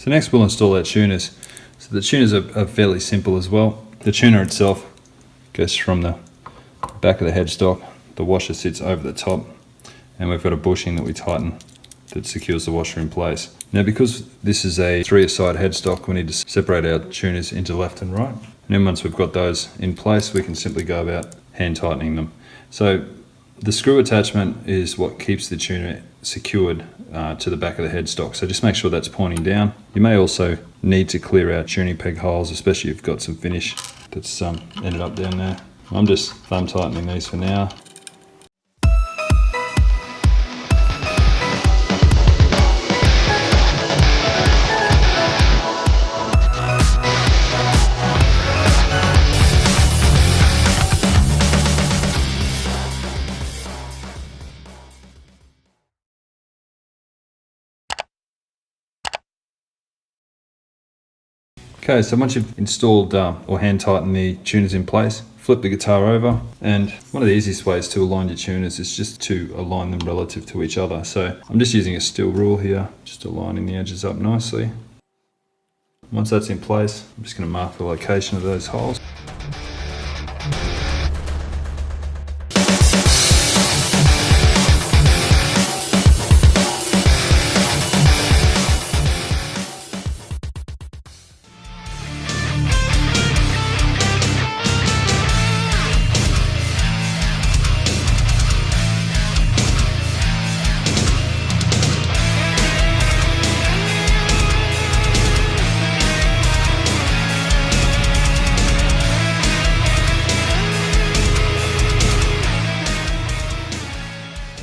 So next we'll install our tuners. So the tuners are fairly simple as well. The tuner itself goes from the back of the headstock. The washer sits over the top, and we've got a bushing that we tighten that secures the washer in place. Now, because this is a 3-a-side headstock, we need to separate our tuners into left and right. And then once we've got those in place, we can simply go about hand tightening them. So the screw attachment is what keeps the tuner secured to the back of the headstock. So just make sure that's pointing down. You may also need to clear out tuning peg holes, especially if you've got some finish that's ended up down there. I'm just thumb tightening these for now. Okay, so once you've installed or hand tightened the tuners in place, flip the guitar over, and one of the easiest ways to align your tuners is just to align them relative to each other. So I'm just using a steel rule here, just aligning the edges up nicely. Once that's in place, I'm just going to mark the location of those holes.